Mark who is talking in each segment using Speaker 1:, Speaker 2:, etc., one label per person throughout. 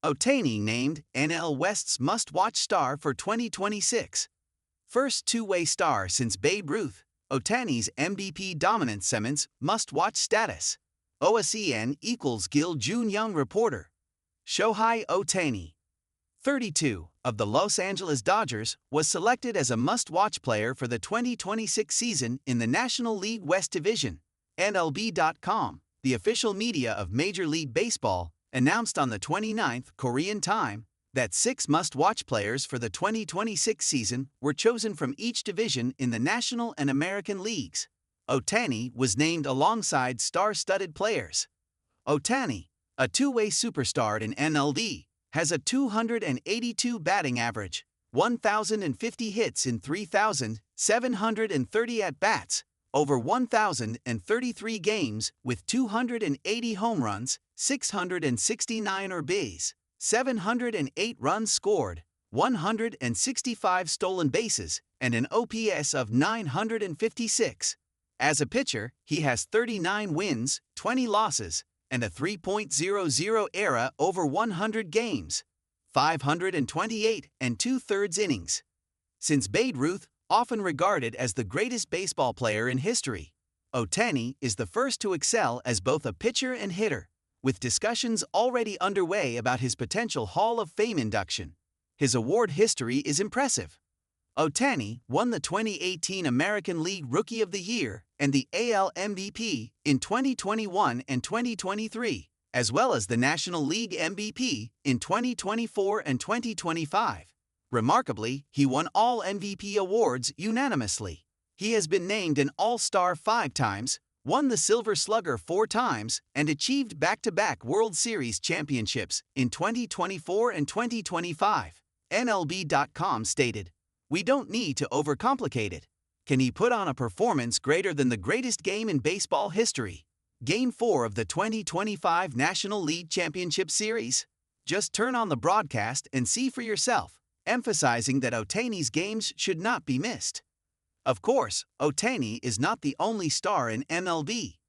Speaker 1: Ohtani named NL West's must-watch star for 2026. First two-way star since Babe Ruth, Ohtani's MVP dominance cements must-watch status. OSEN Gil Joon-young Reporter. Shohei Ohtani, 32, of the Los Angeles Dodgers, was selected as a must-watch player for the 2026 season in the National League West Division. MLB.com, the official media of Major League Baseball, announced on the 29th Korean time that 6 must-watch players for the 2026 season were chosen from each division in the National and American Leagues. Ohtani was named alongside star-studded players. Ohtani, a two-way superstar in MLB, has a 282 batting average, 1,050 hits in 3,730 at-bats, over 1,033 games with 280 home runs, 669 RBIs, 708 runs scored, 165 stolen bases, and an OPS of 956. As a pitcher, he has 39 wins, 20 losses, and a 3.00 ERA over 100 games, 528 and 2/3 innings. Since Babe Ruth, often regarded as the greatest baseball player in history, Ohtani is the first to excel as both a pitcher and hitter, with discussions already underway about his potential Hall of Fame induction. His award history is impressive. Ohtani won the 2018 American League Rookie of the Year and the AL MVP in 2021 and 2023, as well as the National League MVP in 2024 and 2025. Remarkably, he won all MVP awards unanimously. He has been named an All-Star 5 times, won the Silver Slugger 4 times, and achieved back-to-back World Series championships in 2024 and 2025. MLB.com stated, "We don't need to overcomplicate it. Can he put on a performance greater than the greatest game in baseball history? Game 4 of the 2025 National League Championship Series? Just turn on the broadcast and see for yourself," emphasizing that Ohtani's games should not be missed. Of course, Ohtani is not the only star in MLB.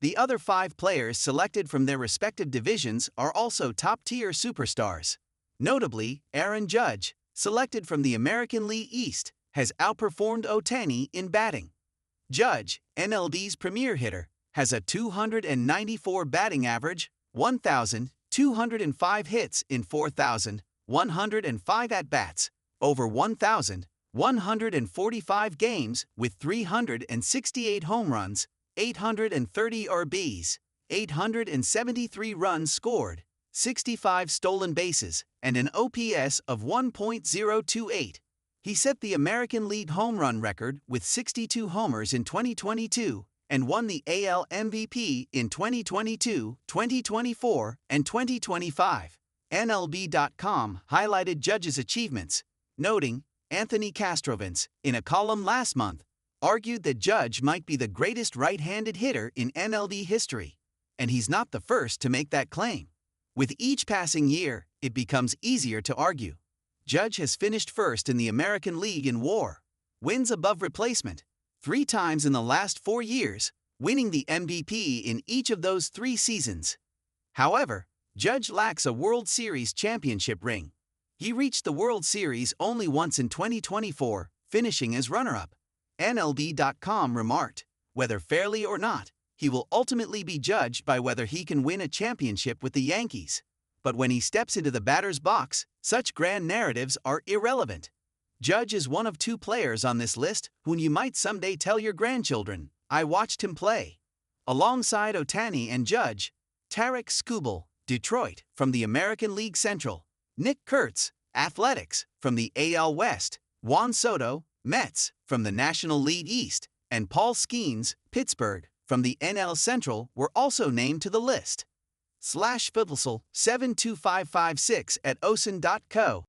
Speaker 1: The other 5 players selected from their respective divisions are also top-tier superstars. Notably, Aaron Judge, selected from the American League East, has outperformed Ohtani in batting. Judge, MLB's premier hitter, has a 294 batting average, 1,205 hits in 4,105 at-bats, over 1,145 games with 368 home runs, 830 RBIs, 873 runs scored, 65 stolen bases, and an OPS of 1.028. He set the American League home run record with 62 homers in 2022 and won the AL MVP in 2022, 2024, and 2025. MLB.com highlighted Judge's achievements, noting, Anthony Castrovins, in a column last month, argued that Judge might be the greatest right-handed hitter in MLB history, and he's not the first to make that claim. With each passing year, it becomes easier to argue. Judge has finished first in the American League in WAR, wins above replacement, 3 times in the last 4 years, winning the MVP in each of those 3 seasons. However, Judge lacks a World Series championship ring. He reached the World Series only once in 2024, finishing as runner-up. MLB.com remarked, "Whether fairly or not, he will ultimately be judged by whether he can win a championship with the Yankees. But when he steps into the batter's box, such grand narratives are irrelevant." Judge is one of 2 players on this list whom you might someday tell your grandchildren, "I watched him play." Alongside Ohtani and Judge, Tarek Skubal, Detroit, from the American League Central; Nick Kurtz, Athletics, from the AL West; Juan Soto, Mets, from the National League East; and Paul Skeens, Pittsburgh, from the NL Central were also named to the list. /Fiddlesel 72556 at OSEN.co